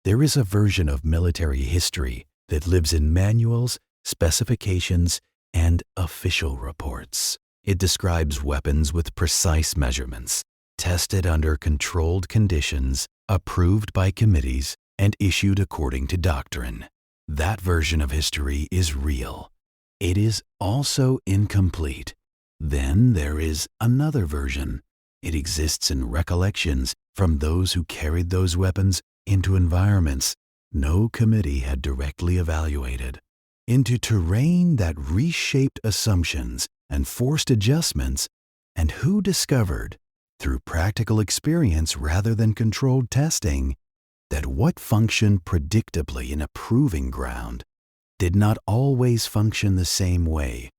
There is a version of military history that lives in manuals, specifications, and official reports. It describes weapons with precise measurements, tested under controlled conditions, approved by committees, and issued according to doctrine. That version of history is real. It is also incomplete. Then there is another version. It exists in recollections from those who carried those weapons into environments no committee had directly evaluated, into terrain that reshaped assumptions and forced adjustments, and who discovered, through practical experience rather than controlled testing, that what functioned predictably in a proving ground did not always function the same way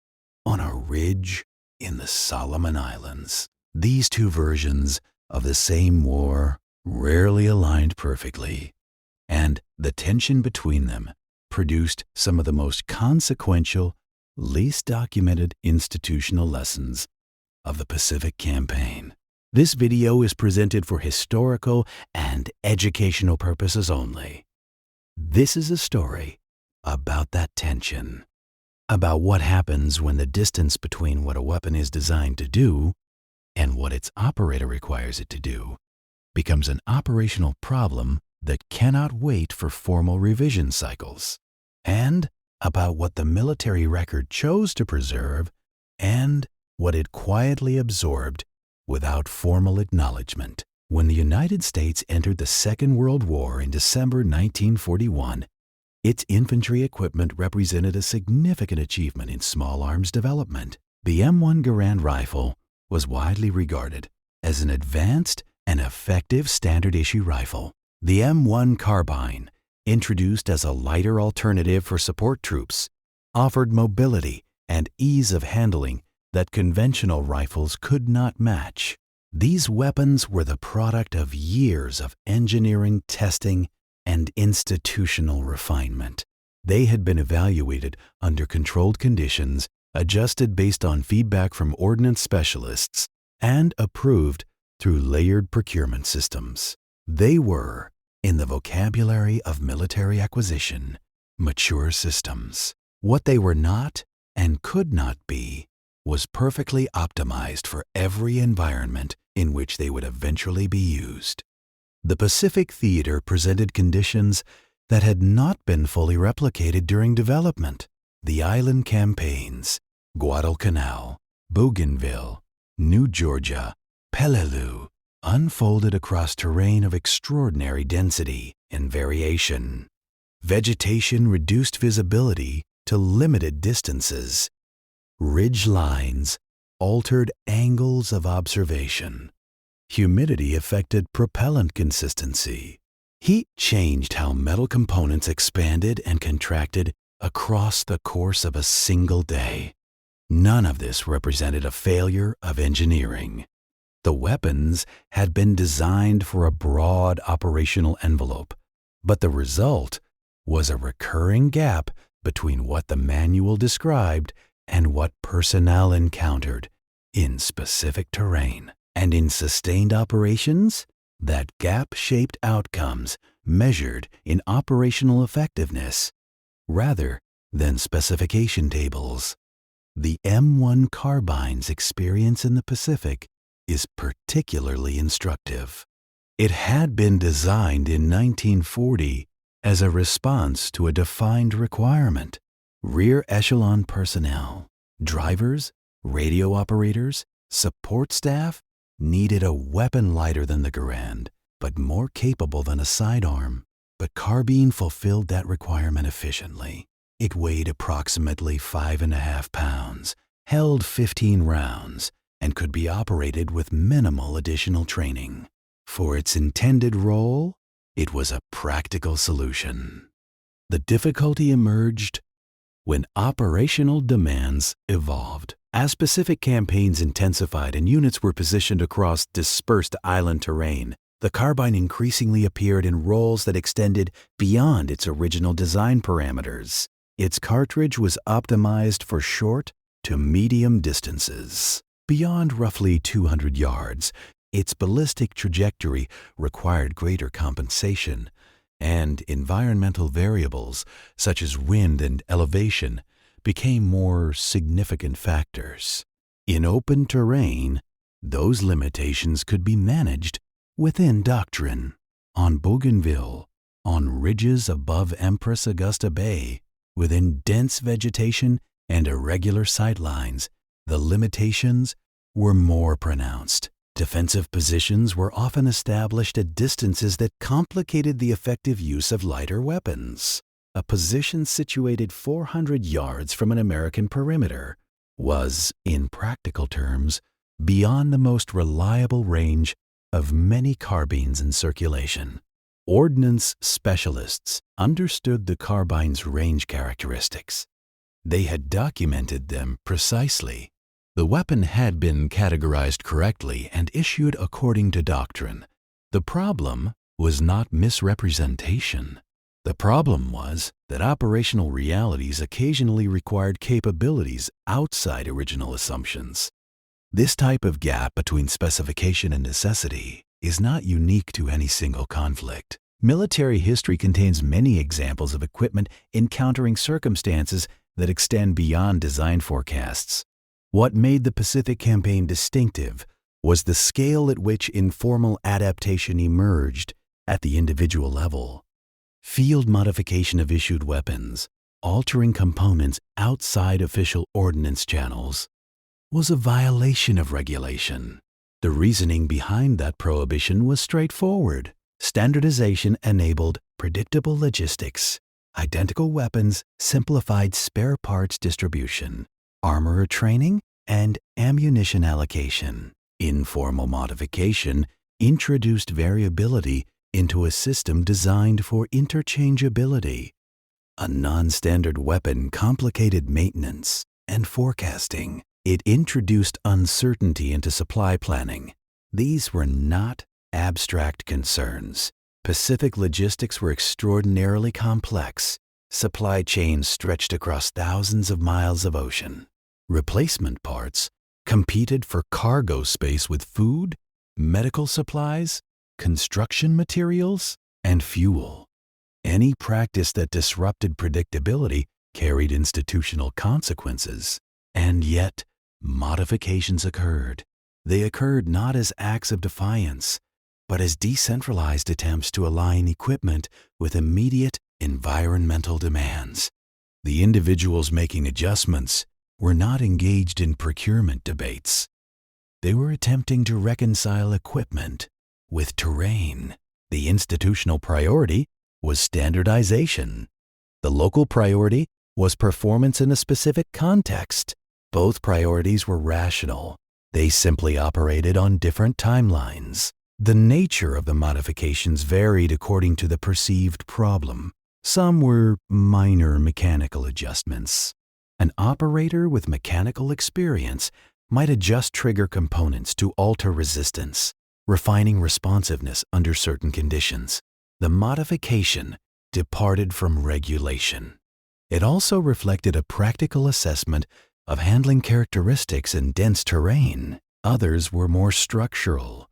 on a ridge in the Solomon Islands. These two versions of the same war rarely aligned perfectly, and the tension between them produced some of the most consequential, least documented institutional lessons of the Pacific Campaign. This video is presented for historical and educational purposes only. This is a story about that tension, about what happens when the distance between what a weapon is designed to do and what its operator requires it to do becomes an operational problem that cannot wait for formal revision cycles, and about what the military record chose to preserve and what it quietly absorbed without formal acknowledgement. When the United States entered the Second World War in December 1941, its infantry equipment represented a significant achievement in small arms development. The M1 Garand rifle was widely regarded as an advanced and effective standard-issue rifle. The M1 Carbine, introduced as a lighter alternative for support troops, offered mobility and ease of handling that conventional rifles could not match. These weapons were the product of years of engineering, testing, and institutional refinement. They had been evaluated under controlled conditions, adjusted based on feedback from ordnance specialists, and approved through layered procurement systems. They were, in the vocabulary of military acquisition, mature systems. What they were not and could not be was perfectly optimized for every environment in which they would eventually be used. The Pacific Theater presented conditions that had not been fully replicated during development. The island campaigns, Guadalcanal, Bougainville, New Georgia, Peleliu, unfolded across terrain of extraordinary density and variation. Vegetation reduced visibility to limited distances. Ridge lines altered angles of observation. Humidity affected propellant consistency. Heat changed how metal components expanded and contracted across the course of a single day. None of this represented a failure of engineering. The weapons had been designed for a broad operational envelope, but the result was a recurring gap between what the manual described and what personnel encountered in specific terrain. And in sustained operations, that gap shaped outcomes measured in operational effectiveness rather than specification tables. The M1 Carbine's experience in the Pacific is particularly instructive. It had been designed in 1940 as a response to a defined requirement. Rear echelon personnel, drivers, radio operators, support staff needed a weapon lighter than the Garand, but more capable than a sidearm. But Carbine fulfilled that requirement efficiently. It weighed approximately 5.5 pounds, held 15 rounds, and could be operated with minimal additional training. For its intended role, it was a practical solution. The difficulty emerged when operational demands evolved. As Pacific campaigns intensified and units were positioned across dispersed island terrain, the Carbine increasingly appeared in roles that extended beyond its original design parameters. Its cartridge was optimized for short to medium distances. Beyond roughly 200 yards, its ballistic trajectory required greater compensation, and environmental variables such as wind and elevation became more significant factors. In open terrain, those limitations could be managed within doctrine. On Bougainville, on ridges above Empress Augusta Bay, within dense vegetation and irregular sightlines, the limitations were more pronounced. Defensive positions were often established at distances that complicated the effective use of lighter weapons. A position situated 400 yards from an American perimeter was, in practical terms, beyond the most reliable range of many carbines in circulation. Ordnance specialists understood the carbine's range characteristics. They had documented them precisely. The weapon had been categorized correctly and issued according to doctrine. The problem was not misrepresentation. The problem was that operational realities occasionally required capabilities outside original assumptions. This type of gap between specification and necessity is not unique to any single conflict. Military history contains many examples of equipment encountering circumstances that extend beyond design forecasts. What made the Pacific Campaign distinctive was the scale at which informal adaptation emerged at the individual level. Field modification of issued weapons, altering components outside official ordnance channels, was a violation of regulation. The reasoning behind that prohibition was straightforward. Standardization enabled predictable logistics. Identical weapons simplified spare parts distribution, armorer training, and ammunition allocation. Informal modification introduced variability into a system designed for interchangeability. A non-standard weapon complicated maintenance and forecasting. It introduced uncertainty into supply planning. These were not abstract concerns. Pacific logistics were extraordinarily complex. Supply chains stretched across thousands of miles of ocean. Replacement parts competed for cargo space with food, medical supplies, construction materials, and fuel. Any practice that disrupted predictability carried institutional consequences. And yet, modifications occurred. They occurred not as acts of defiance, but as decentralized attempts to align equipment with immediate environmental demands. The individuals making adjustments were not engaged in procurement debates. They were attempting to reconcile equipment with terrain. The institutional priority was standardization. The local priority was performance in a specific context. Both priorities were rational. They simply operated on different timelines. The nature of the modifications varied according to the perceived problem. Some were minor mechanical adjustments. An operator with mechanical experience might adjust trigger components to alter resistance, refining responsiveness under certain conditions. The modification departed from regulation. It also reflected a practical assessment of handling characteristics in dense terrain. Others were more structural.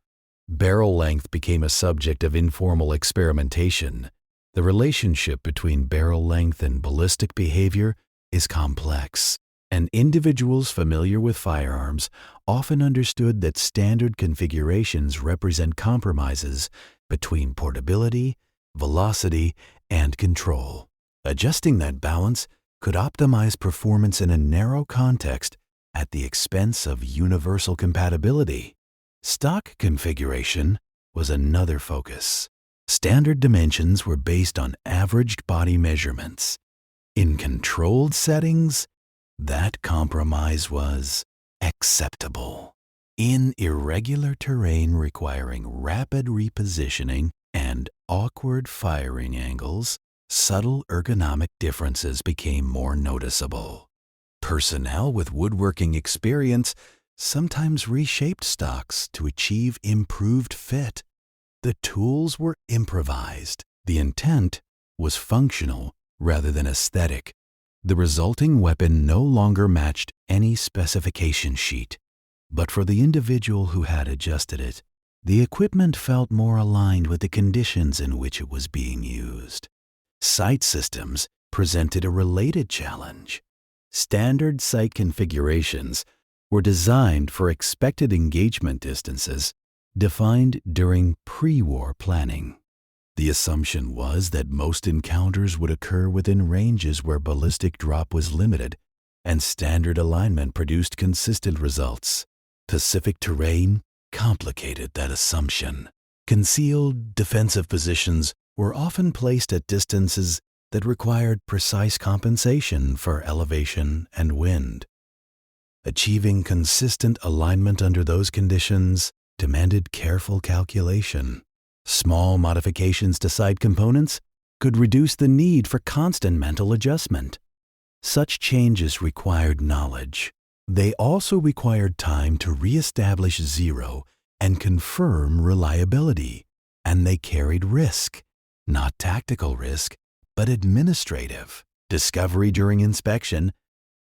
Barrel length became a subject of informal experimentation. The relationship between barrel length and ballistic behavior is complex, and individuals familiar with firearms often understood that standard configurations represent compromises between portability, velocity, and control. Adjusting that balance could optimize performance in a narrow context at the expense of universal compatibility. Stock configuration was another focus. Standard dimensions were based on averaged body measurements. In controlled settings, that compromise was acceptable. In irregular terrain requiring rapid repositioning and awkward firing angles, subtle ergonomic differences became more noticeable. Personnel with woodworking experience sometimes reshaped stocks to achieve improved fit. The tools were improvised. The intent was functional rather than aesthetic. The resulting weapon no longer matched any specification sheet. But for the individual who had adjusted it, The equipment felt more aligned with the conditions in which it was being used. Sight systems presented a related challenge. Standard sight configurations were designed for expected engagement distances defined during pre-war planning. The assumption was that most encounters would occur within ranges where ballistic drop was limited, and standard alignment produced consistent results. Pacific terrain complicated that assumption. Concealed defensive positions were often placed at distances that required precise compensation for elevation and wind. Achieving consistent alignment under those conditions demanded careful calculation. Small modifications to sight components could reduce the need for constant mental adjustment. Such changes required knowledge. They also required time to reestablish zero and confirm reliability, and they carried risk, not tactical risk, but administrative. Discovery during inspection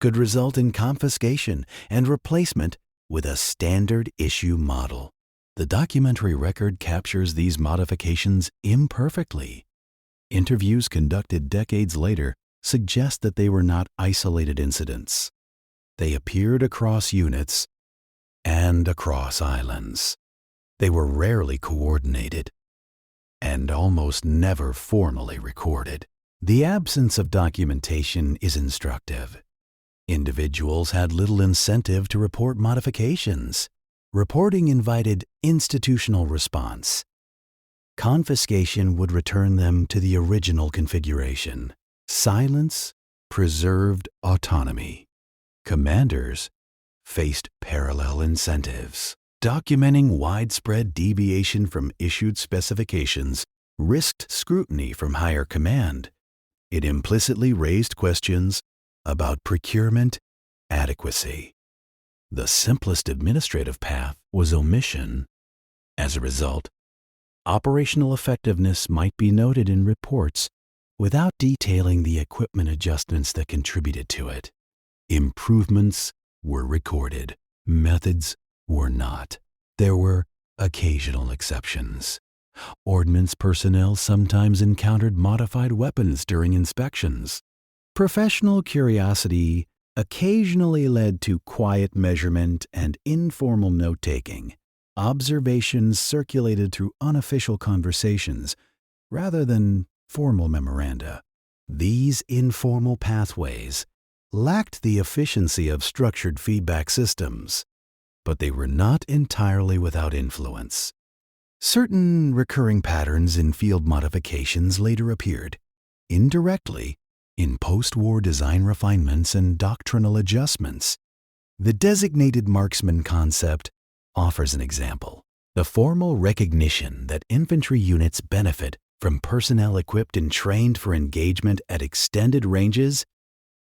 could result in confiscation and replacement with a standard issue model. The documentary record captures these modifications imperfectly. Interviews conducted decades later suggest that they were not isolated incidents. They appeared across units and across islands. They were rarely coordinated and almost never formally recorded. The absence of documentation is instructive. Individuals had little incentive to report modifications. Reporting invited institutional response. Confiscation would return them to the original configuration. Silence preserved autonomy. Commanders faced parallel incentives. Documenting widespread deviation from issued specifications risked scrutiny from higher command. It implicitly raised questions about procurement adequacy. The simplest administrative path was omission. As a result, operational effectiveness might be noted in reports without detailing the equipment adjustments that contributed to it. Improvements were recorded. Methods were not. There were occasional exceptions. Ordnance personnel sometimes encountered modified weapons during inspections. Professional curiosity occasionally led to quiet measurement and informal note-taking. Observations circulated through unofficial conversations rather than formal memoranda. These informal pathways lacked the efficiency of structured feedback systems, but they were not entirely without influence. Certain recurring patterns in field modifications later appeared, indirectly, in post-war design refinements and doctrinal adjustments. The designated marksman concept offers an example. The formal recognition that infantry units benefit from personnel equipped and trained for engagement at extended ranges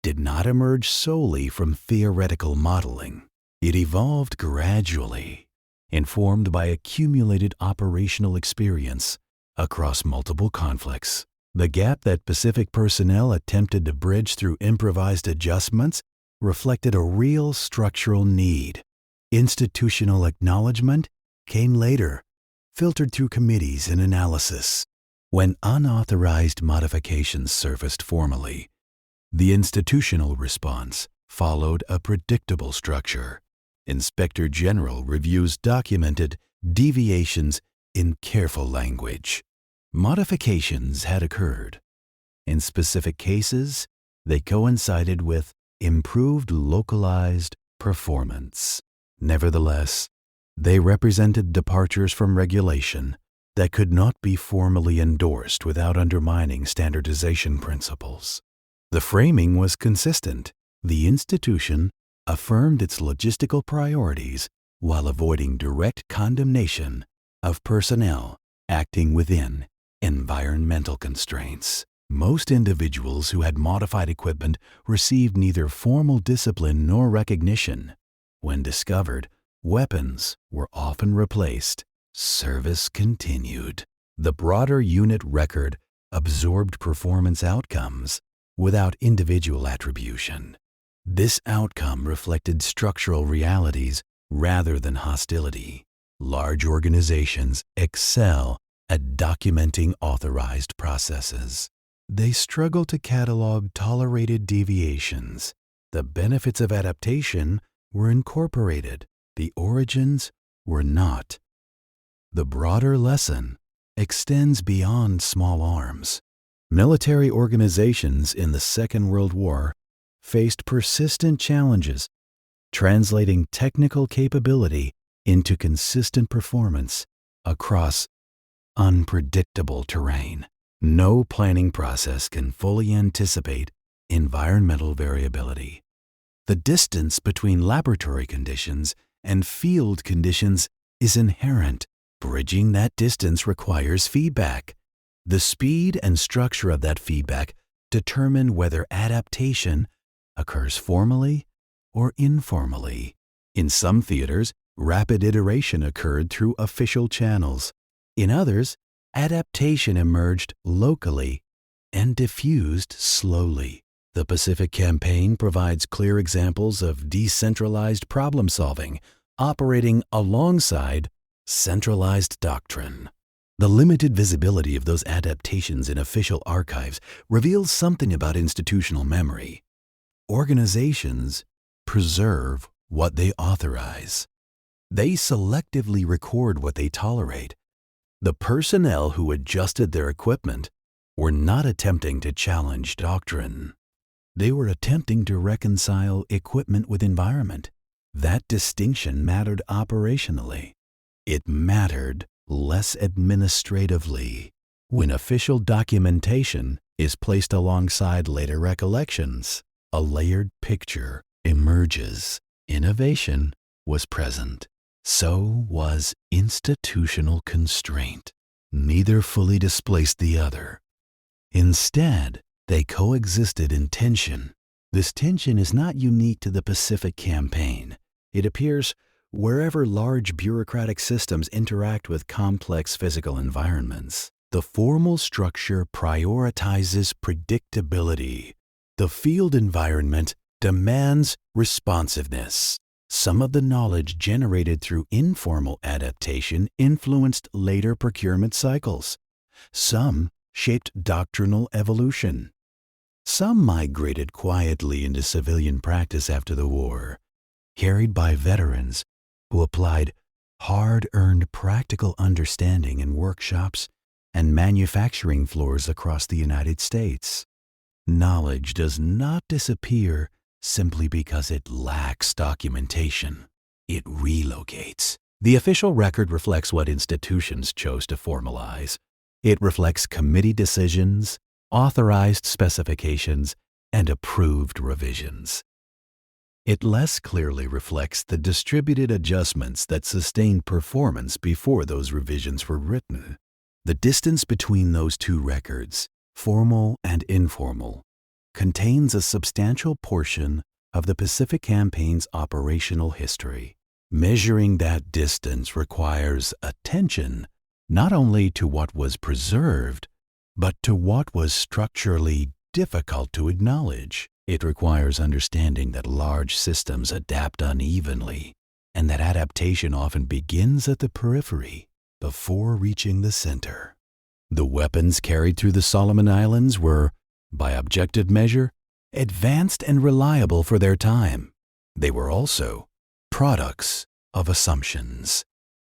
did not emerge solely from theoretical modeling. It evolved gradually, informed by accumulated operational experience across multiple conflicts. The gap that Pacific personnel attempted to bridge through improvised adjustments reflected a real structural need. Institutional acknowledgement came later, filtered through committees and analysis. When unauthorized modifications surfaced formally, the institutional response followed a predictable structure. Inspector General reviews documented deviations in careful language. Modifications had occurred. In specific cases, they coincided with improved localized performance. Nevertheless, they represented departures from regulation that could not be formally endorsed without undermining standardization principles. The framing was consistent. The institution affirmed its logistical priorities while avoiding direct condemnation of personnel acting within environmental constraints. Most individuals who had modified equipment received neither formal discipline nor recognition. When discovered, weapons were often replaced. Service continued. The broader unit record absorbed performance outcomes without individual attribution. This outcome reflected structural realities rather than hostility. Large organizations excel at documenting authorized processes. They struggle to catalog tolerated deviations. The benefits of adaptation were incorporated. The origins were not. The broader lesson extends beyond small arms. Military organizations in the Second World War faced persistent challenges, translating technical capability into consistent performance across unpredictable terrain. No planning process can fully anticipate environmental variability. The distance between laboratory conditions and field conditions is inherent. Bridging that distance requires feedback. The speed and structure of that feedback determine whether adaptation occurs formally or informally. In some theaters, rapid iteration occurred through official channels. In others, adaptation emerged locally and diffused slowly. The Pacific Campaign provides clear examples of decentralized problem solving, operating alongside centralized doctrine. The limited visibility of those adaptations in official archives reveals something about institutional memory. Organizations preserve what they authorize. They selectively record what they tolerate. The personnel who adjusted their equipment were not attempting to challenge doctrine. They were attempting to reconcile equipment with environment. That distinction mattered operationally. It mattered less administratively. When official documentation is placed alongside later recollections, a layered picture emerges. Innovation was present. So was institutional constraint. Neither fully displaced the other. Instead, they coexisted in tension. This tension is not unique to the Pacific Campaign. It appears wherever large bureaucratic systems interact with complex physical environments. The formal structure prioritizes predictability. The field environment demands responsiveness. Some of the knowledge generated through informal adaptation influenced later procurement cycles. Some shaped doctrinal evolution. Some migrated quietly into civilian practice after the war, carried by veterans who applied hard-earned practical understanding in workshops and manufacturing floors across the United States. Knowledge does not disappear simply because it lacks documentation. It relocates. The official record reflects what institutions chose to formalize. It reflects committee decisions, authorized specifications, and approved revisions. It less clearly reflects the distributed adjustments that sustained performance before those revisions were written. The distance between those two records, formal and informal, contains a substantial portion of the Pacific Campaign's operational history. Measuring that distance requires attention not only to what was preserved, but to what was structurally difficult to acknowledge. It requires understanding that large systems adapt unevenly, and that adaptation often begins at the periphery before reaching the center. The weapons carried through the Solomon Islands were, by objective measure, advanced and reliable for their time. They were also products of assumptions.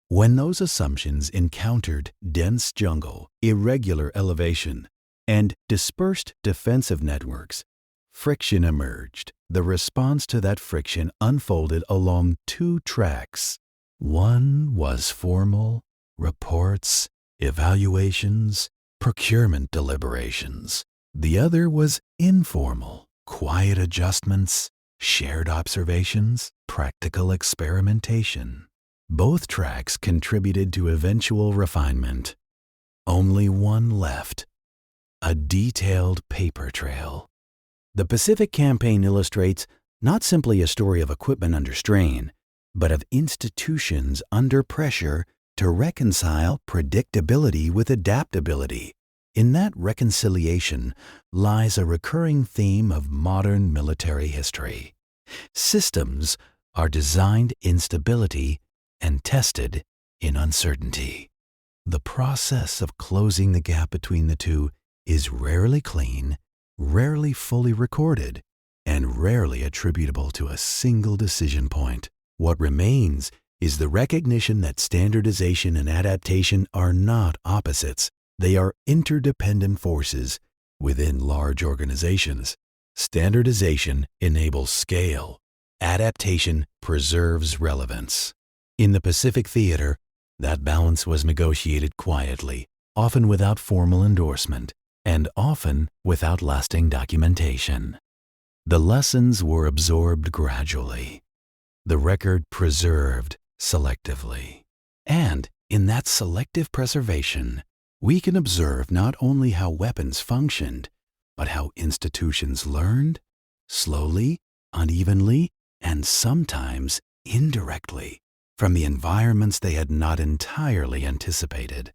When those assumptions encountered dense jungle, irregular elevation, and dispersed defensive networks, friction emerged. The response to that friction unfolded along two tracks. One was formal, reports, evaluations, procurement deliberations. The other was informal, quiet adjustments, shared observations, practical experimentation. Both tracks contributed to eventual refinement. Only one left, a detailed paper trail. The Pacific Campaign illustrates not simply a story of equipment under strain, but of institutions under pressure to reconcile predictability with adaptability. In that reconciliation lies a recurring theme of modern military history. Systems are designed in stability and tested in uncertainty. The process of closing the gap between the two is rarely clean, rarely fully recorded, and rarely attributable to a single decision point. What remains is the recognition that standardization and adaptation are not opposites. They are interdependent forces within large organizations. Standardization enables scale. Adaptation preserves relevance. In the Pacific Theater, that balance was negotiated quietly, often without formal endorsement, and often without lasting documentation. The lessons were absorbed gradually, the record preserved selectively. And in that selective preservation, we can observe not only how weapons functioned, but how institutions learned, slowly, unevenly, and sometimes indirectly, from the environments they had not entirely anticipated.